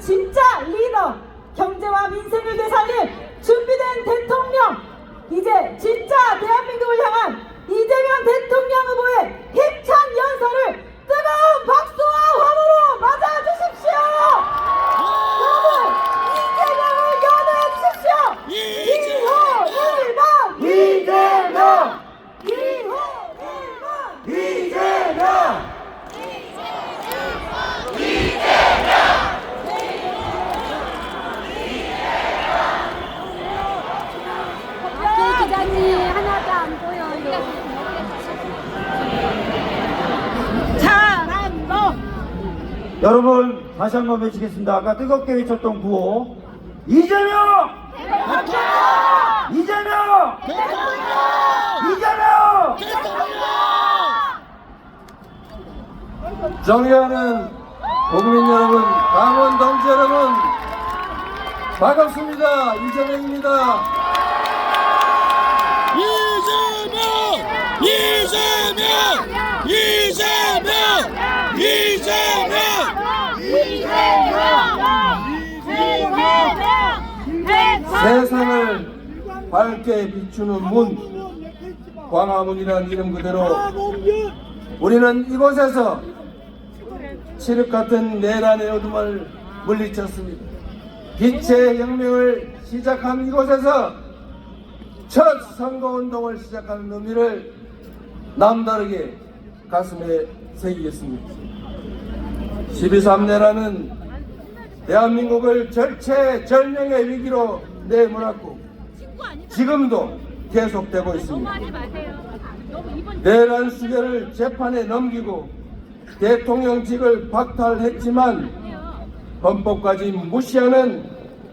진짜 리더, 경제와 민생을 되살릴 준비된 대통령, 이제 진짜 대한민국을 향한 이재명 대통령 후보의 힘찬 연설을 뜨거운 박수와 환호로 맞아주십시오. 여러분, 이재명을 연호해 주십시오. 2호 1번 이재명, 2호 1번 이재명. 기자님 하나도 안 보여요. 잘한다. 여러분 다시 한번 외치겠습니다. 아까 뜨겁게 외쳤던 구호 이재명! 이재명! 이재명! 존경하는 국민 여러분, 강원 동지 여러분, 반갑습니다. 이재명입니다. 세상을 밝게 비추는 문, 광화문이라는 이름 그대로 우리는 이곳에서 칠흑 같은 내란의 어둠을 물리쳤습니다. 빛의 혁명을 시작한 이곳에서 첫 선거운동을 시작하는 의미를 남다르게 가슴에 새기겠습니다. 12.3내란은 대한민국을 절체절명의 위기로 내몰았고 지금도 계속되고 있습니다. 내란 수괴를 재판에 넘기고 대통령직을 박탈했지만 헌법까지 무시하는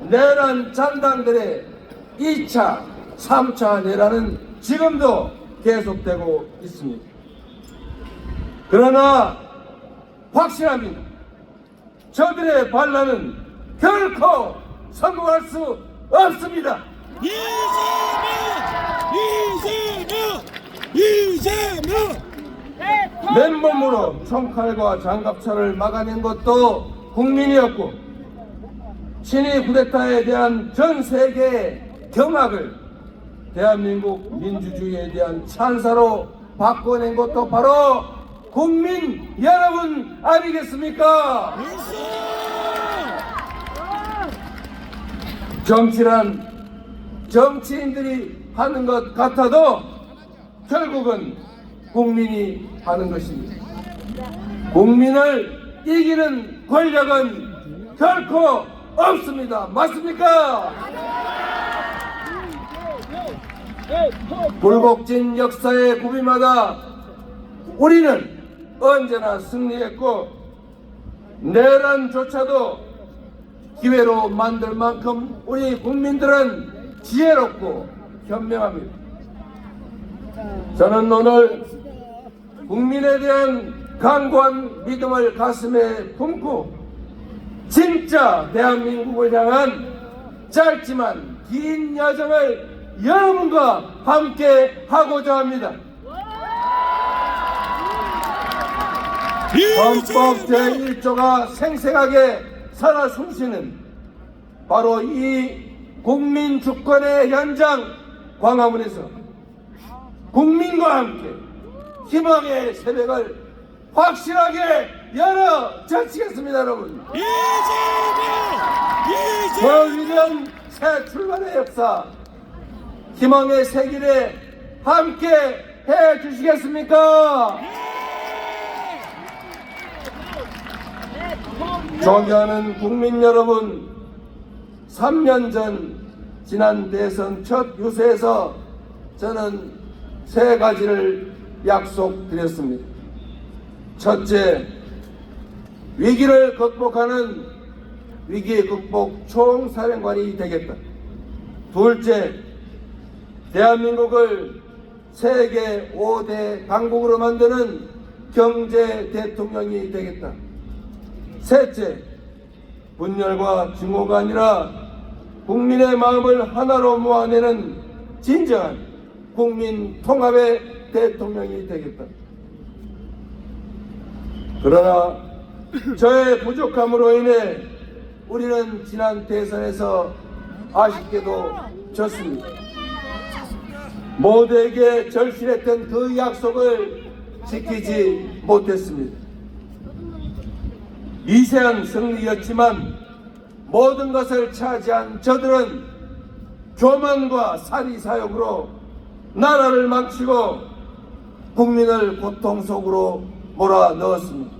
내란 잔당들의 2차, 3차 내란은 지금도 계속되고 있습니다. 그러나 확실합니다. 저들의 반란은 결코 성공할 수 없습니다. 이재명! 맨몸으로 총칼과 장갑차를 막아낸 것도 국민이었고 친위 쿠데타에 대한 전 세계의 경악을 대한민국 민주주의에 대한 찬사로 바꿔낸 것도 바로 국민 여러분 아니겠습니까? 정치란 정치인들이 하는 것 같아도 결국은 국민이 하는 것입니다. 국민을 이기는 권력은 결코 없습니다. 맞습니까? 굴곡진 역사의 고비마다 우리는 언제나 승리했고 내란조차도 기회로 만들 만큼 우리 국민들은 지혜롭고 현명합니다. 저는 오늘 국민에 대한 강고한 믿음을 가슴에 품고 진짜 대한민국을 향한 짧지만 긴 여정을 여러분과 함께 하고자 합니다. 헌법 제1조가 생생하게 살아 숨쉬는 바로 이 국민 주권의 현장 광화문에서 국민과 함께 희망의 새벽을 확실하게 열어 젖히겠습니다. 여러분, 보여주는 새 출발의 역사, 희망의 새 길에 함께 해 주시겠습니까? 존경하는 국민 여러분, 3년 전 지난 대선 첫 유세에서 저는 세 가지를 약속드렸습니다. 첫째, 위기를 극복하는 위기 극복 총사령관이 되겠다. 둘째, 대한민국을 세계 5대 강국으로 만드는 경제 대통령이 되겠다. 셋째, 분열과 증오가 아니라 국민의 마음을 하나로 모아내는 진정한 국민 통합의 대통령이 되겠다. 그러나 저의 부족함으로 인해 우리는 지난 대선에서 아쉽게도 졌습니다. 모두에게 절실했던 그 약속을 지키지 못했습니다. 미세한 승리였지만 모든 것을 차지한 저들은 교만과 사리사욕으로 나라를 망치고 국민을 고통 속으로 몰아넣었습니다.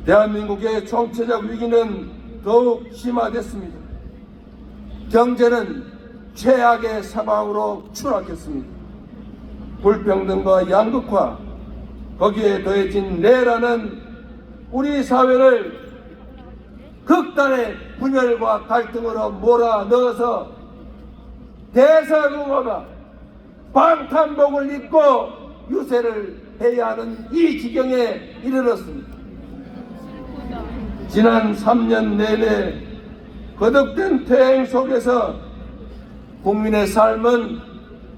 대한민국의 총체적 위기는 더욱 심화됐습니다. 경제는 최악의 상황으로 추락했습니다. 불평등과 양극화, 거기에 더해진 내란은 우리 사회를 극단의 분열과 갈등으로 몰아넣어서 대사국어가 방탄복을 입고 유세를 해야 하는 이 지경에 이르렀습니다. 지난 3년 내내 거듭된 퇴행 속에서 국민의 삶은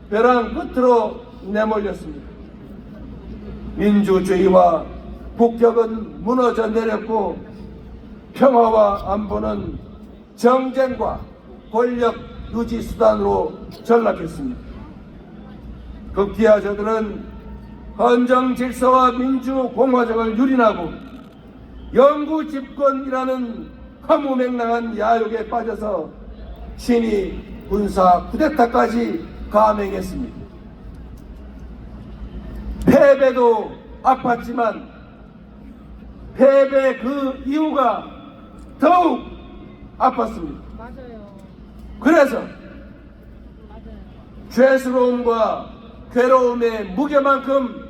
벼랑 끝으로 내몰렸습니다. 민주주의와 국격은 무너져 내렸고 평화와 안보는 정쟁과 권력 유지 수단으로 전락했습니다. 극기야 저들은 헌정 질서와 민주공화정을 유린하고 영구 집권이라는 허무맹랑한 야욕에 빠져서 친위 군사 쿠데타까지 감행했습니다. 패배도 아팠지만 패배 그 이유가 더욱 아팠습니다. 그래서 죄스러움과 괴로움의 무게만큼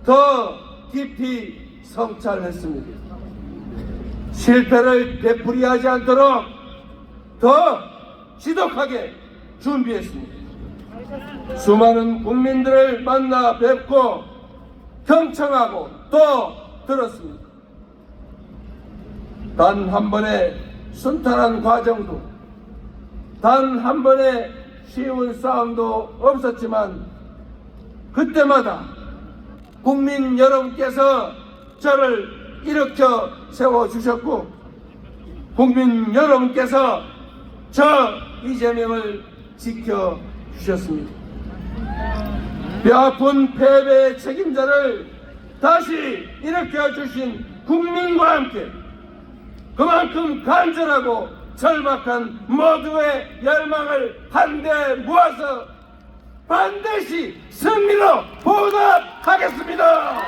더 깊이 성찰했습니다. 실패를 되풀이하지 않도록 더 지독하게 준비했습니다. 수많은 국민들을 만나 뵙고 경청하고 또 들었습니다. 단 한 번의 순탄한 과정도, 단 한 번의 쉬운 싸움도 없었지만 그때마다 국민 여러분께서 저를 일으켜 세워주셨고 국민 여러분께서 저 이재명을 지켜주셨습니다. 뼈아픈 패배의 책임자를 다시 일으켜주신 국민과 함께 그만큼 간절하고 절박한 모두의 열망을 한데 모아서 반드시 승리로 보답하겠습니다.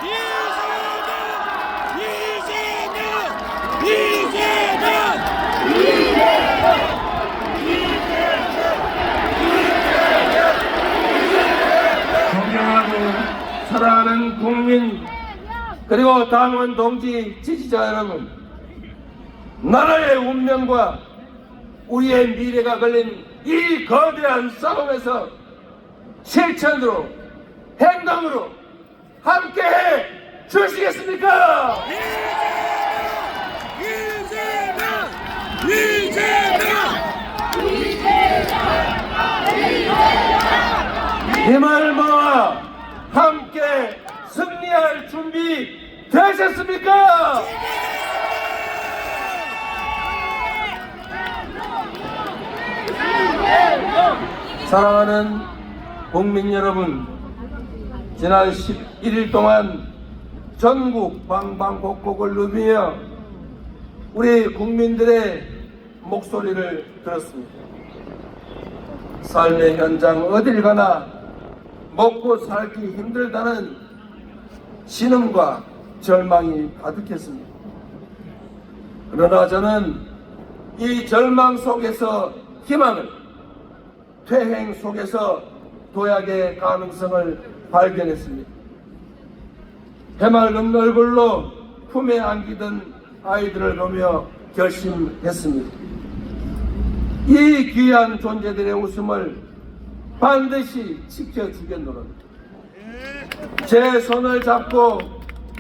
존경하고 사랑하는 국민 그리고 당원 동지 지지자 여러분, 나라의 운명과 우리의 미래가 걸린 이 거대한 싸움에서 실천으로 행동으로 함께해 주시겠습니까? 힘을 모아 함께 승리할 준비 되셨습니까? 사랑하는 국민 여러분, 지난 11일 동안 전국 방방곡곡을 누비며 우리 국민들의 목소리를 들었습니다. 삶의 현장 어딜 가나 먹고 살기 힘들다는 신음과 절망이 가득했습니다. 그러나 저는 이 절망 속에서 희망을, 퇴행 속에서 도약의 가능성을 발견했습니다. 해맑은 얼굴로 품에 안기던 아이들을 보며 결심했습니다. 이 귀한 존재들의 웃음을 반드시 지켜주겠노라. 제 손을 잡고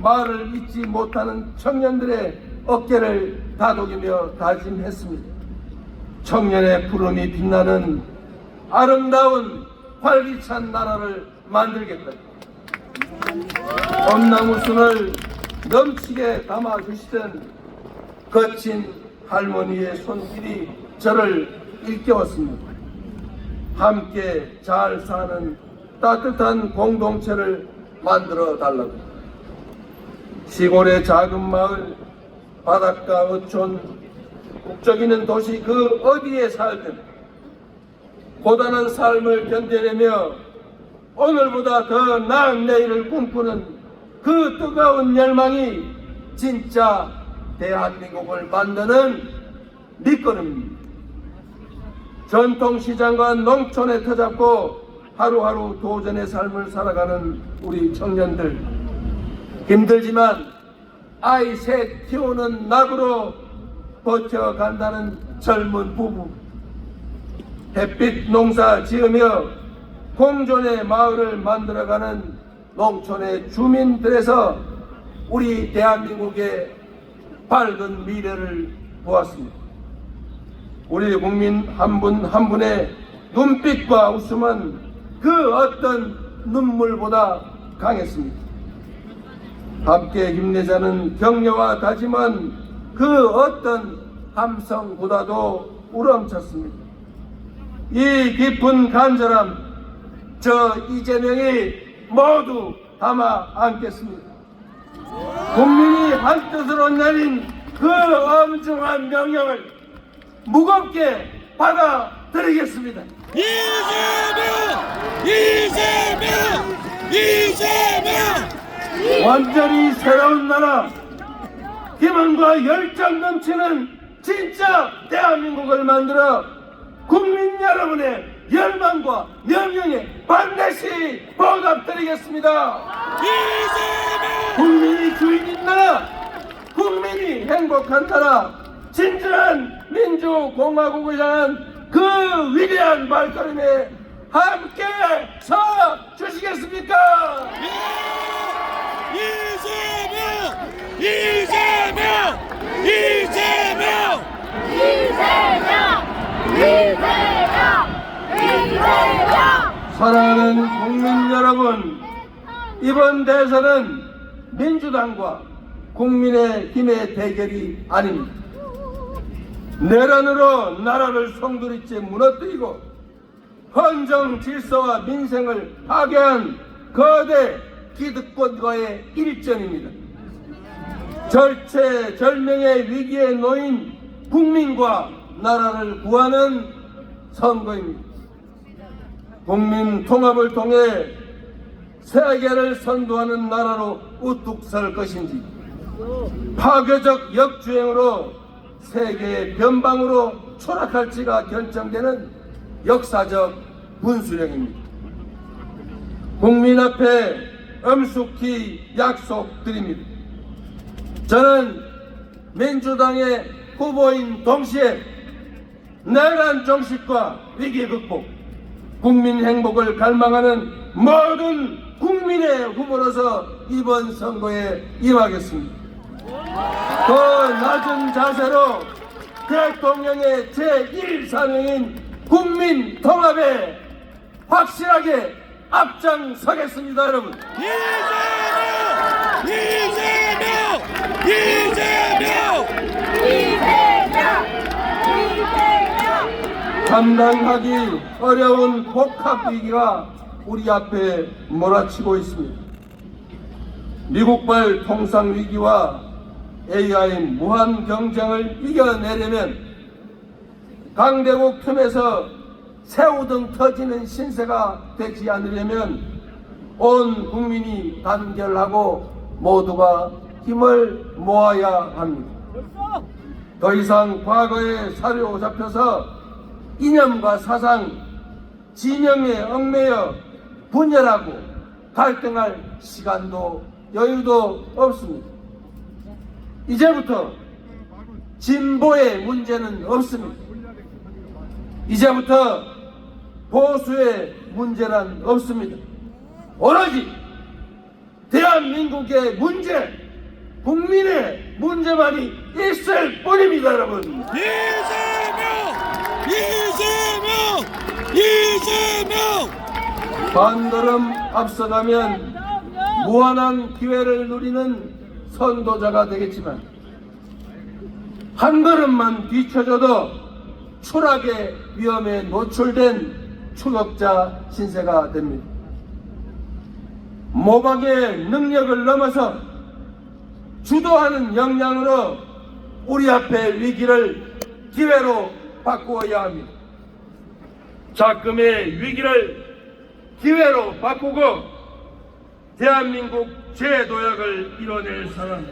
말을 잊지 못하는 청년들의 어깨를 다독이며 다짐했습니다. 청년의 푸름이 빛나는 아름다운 활기찬 나라를 만들겠다. 엄나무순을 넘치게 담아주시던 거친 할머니의 손길이 저를 일깨웠습니다. 함께 잘 사는 따뜻한 공동체를 만들어 달라고. 시골의 작은 마을, 바닷가 어촌, 북적이는 도시 그 어디에 살든 고단한 삶을 견뎌내며 오늘보다 더 나은 내일을 꿈꾸는 그 뜨거운 열망이 진짜 대한민국을 만드는 밑거름입니다. 전통시장과 농촌에 터잡고 하루하루 도전의 삶을 살아가는 우리 청년들, 힘들지만 아이 셋 키우는 낙으로 버텨간다는 젊은 부부, 햇빛 농사 지으며 공존의 마을을 만들어가는 농촌의 주민들에서 우리 대한민국의 밝은 미래를 보았습니다. 우리 국민 한 분 한 분의 눈빛과 웃음은 그 어떤 눈물보다 강했습니다. 함께 힘내자는 격려와 다짐은 그 어떤 함성보다도 우렁찼습니다. 이 깊은 간절함 저 이재명이 모두 담아 안겠습니다. 국민이 한뜻으로 내린 그 엄중한 명령을 무겁게 받아들이겠습니다. 이재명! 완전히 새로운 나라, 희망과 열정 넘치는 진짜 대한민국을 만들어 국민 여러분의 열망과 명령에 반드시 보답드리겠습니다. 국민이 주인인 나라, 국민이 행복한 나라, 진정한 민주공화국을 향한 그 위대한 발걸음에 함께 서 주시겠습니까? 사랑하는 국민 여러분, 이번 대선은 민주당과 국민의힘의 대결이 아닙니다. 내란으로 나라를 송두리째 무너뜨리고 헌정 질서와 민생을 파괴한 거대 기득권과의 일전입니다. 절체절명의 위기에 놓인 국민과 나라를 구하는 선거입니다. 국민 통합을 통해 세계를 선도하는 나라로 우뚝 설 것인지, 파괴적 역주행으로 세계의 변방으로 추락할지가 결정되는 역사적 분수령입니다. 국민 앞에 엄숙히 약속드립니다. 저는 민주당의 후보인 동시에 내란 종식과 위기 극복, 국민 행복을 갈망하는 모든 국민의 후보로서 이번 선거에 임하겠습니다. 더 낮은 자세로 대통령의 제1사명인 국민 통합에 확실하게 앞장서겠습니다, 여러분. 감당하기 어려운 복합 위기가 우리 앞에 몰아치고 있습니다. 미국발 통상 위기와 AI 무한 경쟁을 이겨내려면 강대국 틈에서 새우등 터지는 신세가 되지 않으려면 온 국민이 단결하고 모두가 힘을 모아야 합니다. 더 이상 과거에 사로잡혀서 이념과 사상, 진영에 얽매여 분열하고 갈등할 시간도 여유도 없습니다. 이제부터 진보의 문제는 없습니다. 이제부터 보수의 문제란 없습니다. 오로지 대한민국의 문제, 국민의 문제만이 있을 뿐입니다, 여러분. 이재명! 한 걸음 앞서가면 무한한 기회를 누리는 선도자가 되겠지만 한 걸음만 뒤쳐져도 추락의 위험에 노출된 추격자 신세가 됩니다. 모방의 능력을 넘어서 주도하는 역량으로 우리 앞의 위기를 기회로 바꾸어야 합니다. 작금의 위기를 기회로 바꾸고 대한민국 재도약을 이뤄낼 사람,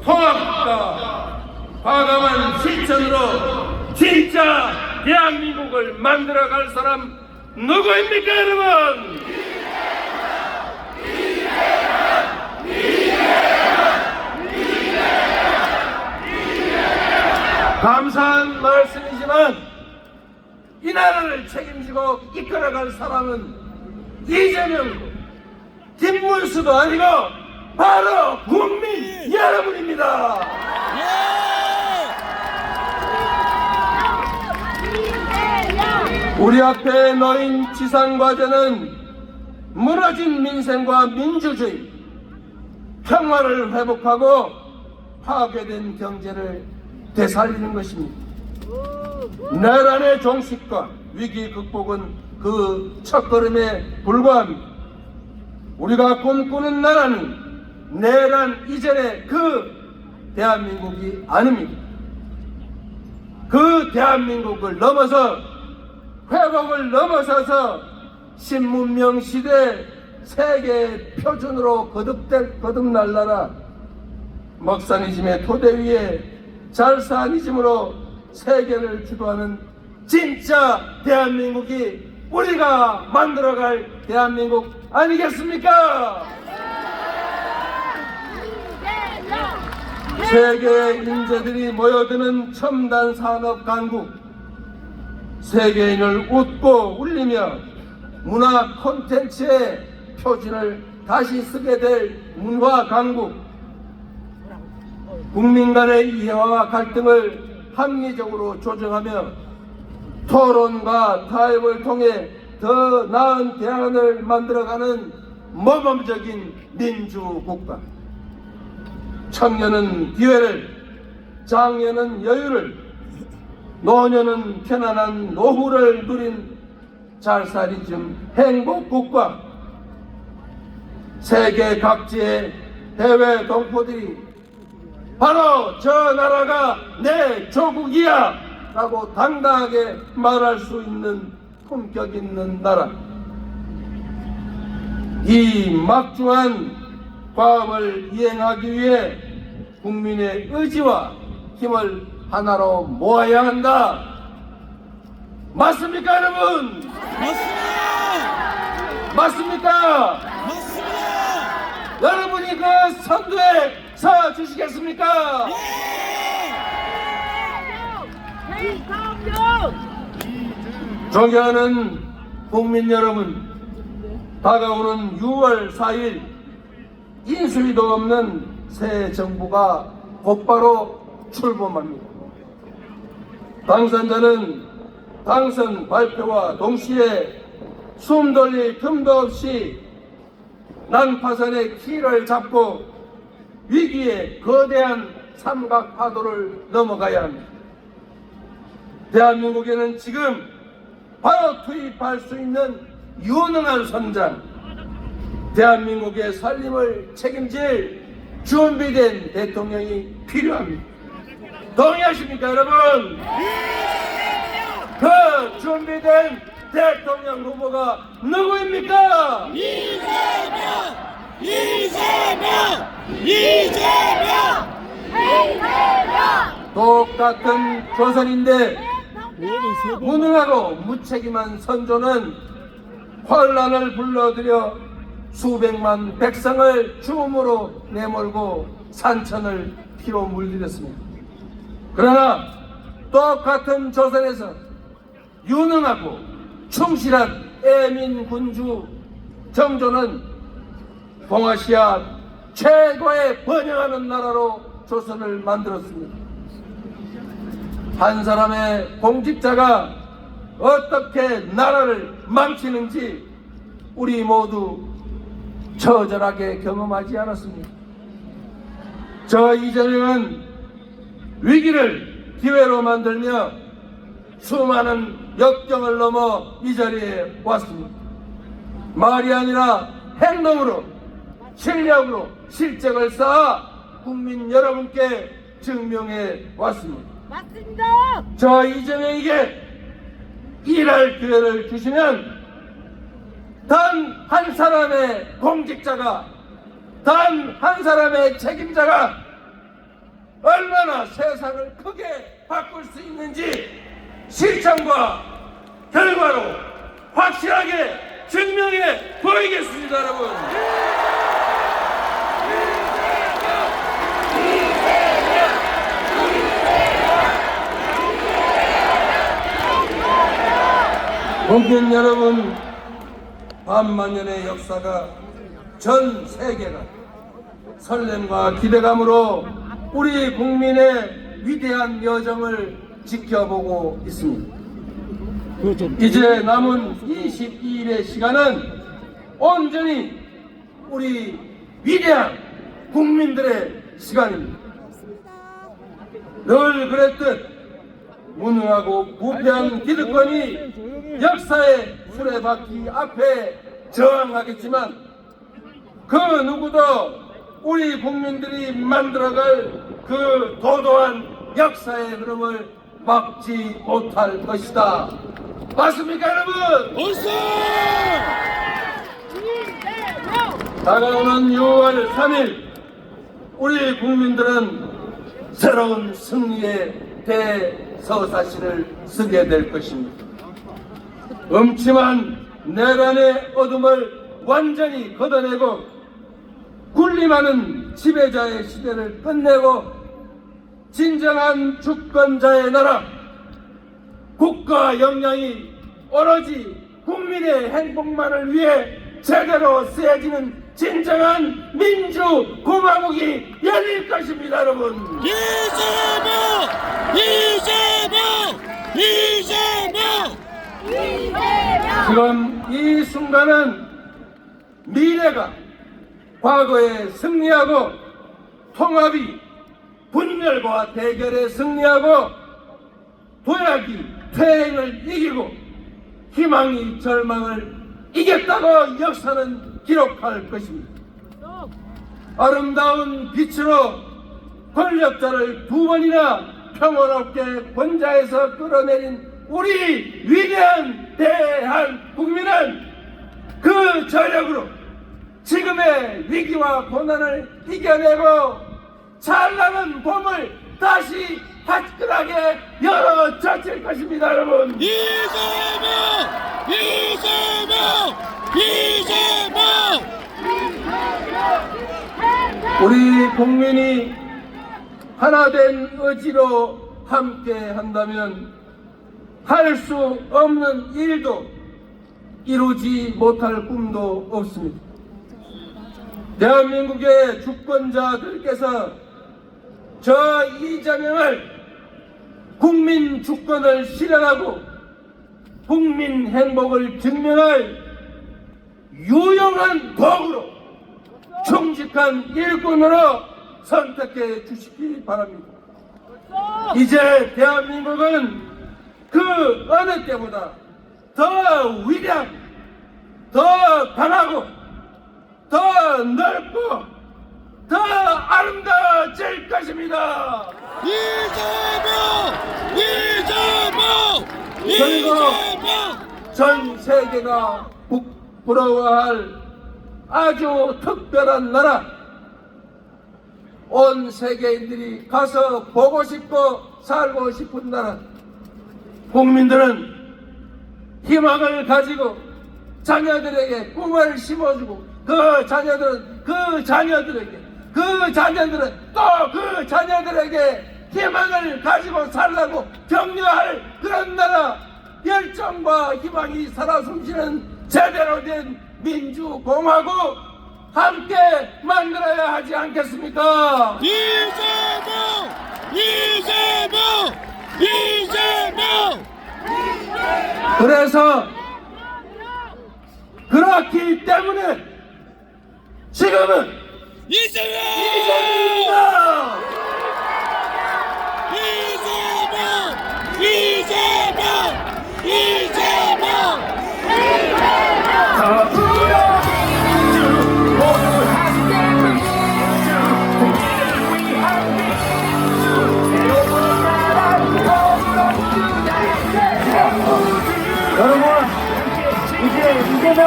통합과 과감한 실천으로 진짜 대한민국을 만들어갈 사람 누구입니까, 여러분? 감사한 말씀이지만 이 나라를 책임지고 이끌어갈 사람은 이재명, 김문수도 아니고 바로 국민 여러분입니다. 우리 앞에 놓인 지상과제는 무너진 민생과 민주주의, 평화를 회복하고 파괴된 경제를 되살리는 것입니다. 내란의 종식과 위기 극복은 그 첫걸음에 불과합니다. 우리가 꿈꾸는 나라는 내란 이전의 그 대한민국이 아닙니다. 그 대한민국을 넘어서 회복을 넘어서서 신문명 시대 세계 표준으로 거듭날 나라, 먹사니즘의 토대 위에 잘사니즘으로 세계를 주도하는 진짜 대한민국이 우리가 만들어갈 대한민국 아니겠습니까? 세계 인재들이 모여드는 첨단 산업 강국, 세계인을 웃고 울리며 문화 콘텐츠의 표준을 다시 쓰게 될 문화 강국, 국민 간의 이해와 갈등을 합리적으로 조정하며 토론과 타협을 통해 더 나은 대안을 만들어가는 모범적인 민주국가, 청년은 기회를, 장년은 여유를, 노년은 편안한 노후를 누린 잘살이즘 행복국가, 세계 각지의 해외 동포들이 바로 저 나라가 내 조국이야 라고 당당하게 말할 수 있는 품격 있는 나라, 이 막중한 과업을 이행하기 위해 국민의 의지와 힘을 하나로 모아야 한다. 맞습니까, 여러분? 맞습니다. 맞습니까? 맞습니다. 여러분이 그 선두에 서 주시겠습니까? 존경하는 국민 여러분, 다가오는 6월 4일 인수위도 없는 새 정부가 곧바로 출범합니다. 당선자는 당선 발표와 동시에 숨 돌릴 틈도 없이 난파선의 키를 잡고 위기의 거대한 삼각 파도를 넘어가야 합니다. 대한민국에는 지금 바로 투입할 수 있는 유능한 선장, 대한민국의 살림을 책임질 준비된 대통령이 필요합니다. 동의하십니까, 여러분? 그 준비된 대통령 후보가 누구입니까? 똑같은 조선인데 무능하고 무책임한 선조는 환란을 불러들여 수백만 백성을 죽음으로 내몰고 산천을 피로 물들였습니다. 그러나 똑같은 조선에서 유능하고 충실한 애민 군주 정조는 동아시아 최고의 번영하는 나라로 조선을 만들었습니다. 한 사람의 공직자가 어떻게 나라를 망치는지 우리 모두 처절하게 경험하지 않았습니까? 저 이재명은 위기를 기회로 만들며 수많은 역경을 넘어 이 자리에 왔습니다. 말이 아니라 행동으로, 실력으로 실적을 쌓아 국민 여러분께 증명해 왔습니다. 맞습니다. 저 이재명에게 일할 기회를 주시면 단 한 사람의 공직자가, 단 한 사람의 책임자가 얼마나 세상을 크게 바꿀 수 있는지 실천과 결과로 확실하게 증명해 보이겠습니다, 여러분. 국민 여러분, 반만년의 역사가 전 세계가 설렘과 기대감으로 우리 국민의 위대한 여정을 지켜보고 있습니다. 이제 남은 22일의 시간은 온전히 우리 위대한 국민들의 시간입니다. 늘 그랬듯 무능하고 부패한 기득권이 역사의 수레바퀴 앞에 저항하겠지만 그 누구도 우리 국민들이 만들어갈 그 도도한 역사의 흐름을 막지 못할 것이다. 맞습니까, 여러분? 다가오는 6월 3일 우리 국민들은 새로운 승리의 대서사시를 쓰게 될 것입니다. 음침한 내란의 어둠을 완전히 걷어내고 군림하는 지배자의 시대를 끝내고 진정한 주권자의 나라, 국가 역량이 오로지 국민의 행복만을 위해 제대로 쓰여지는 진정한 민주공화국이 열릴 것입니다, 여러분. 지금 이 순간은 미래가 과거에 승리하고 통합이 분열과 대결에 승리하고 도약이 퇴행을 이기고 희망이 절망을 이겼다고 역사는 기록할 것입니다. 아름다운 빛으로 권력자를 두 번이나 평화롭게 권좌에서 끌어내린 우리 위대한 대한국민은 그 저력으로 지금의 위기와 고난을 이겨내고 찬란한 봄을 다시 화끈하게 열어젖힐 것입니다, 여러분. 우리 국민이 하나된 의지로 함께 한다면 할 수 없는 일도 이루지 못할 꿈도 없습니다. 대한민국의 주권자들께서 저 이재명을 국민 주권을 실현하고 국민 행복을 증명할 유용한 도구로 충직한 일꾼으로 선택해 주시기 바랍니다. 이제 대한민국은 그 어느 때보다 더 위대한, 더 강하고 더 넓고 더 아름다워질 것입니다. 그리고 전 세계가 부러워할 아주 특별한 나라, 온 세계인들이 가서 보고 싶고 살고 싶은 나라, 국민들은 희망을 가지고 자녀들에게 꿈을 심어주고 그 자녀들은 또 그 자녀들에게 희망을 가지고 살라고 격려할 그런 나라, 열정과 희망이 살아 숨쉬는 제대로 된 민주공화국 함께 만들어야 하지 않겠습니까? 그래서 그렇기 때문에 지금은 이재명입니다.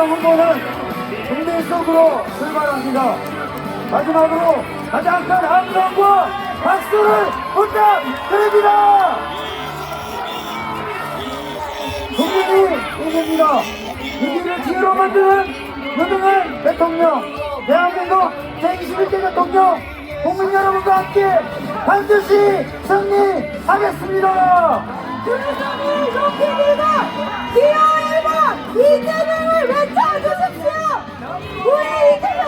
이재명 후보는 국민 속으로 출발합니다. 마지막으로 가장 큰 함성과 박수를 부탁드립니다. 국민이 이깁니다. 위기를 기회로 만드는 유능한 대통령, 대한민국 제21대 대통령, 국민 여러분과 함께 반드시 승리하겠습니다. 불성이 높이니다 기호 1번 이재명을 외쳐주십시오. 우리 이재명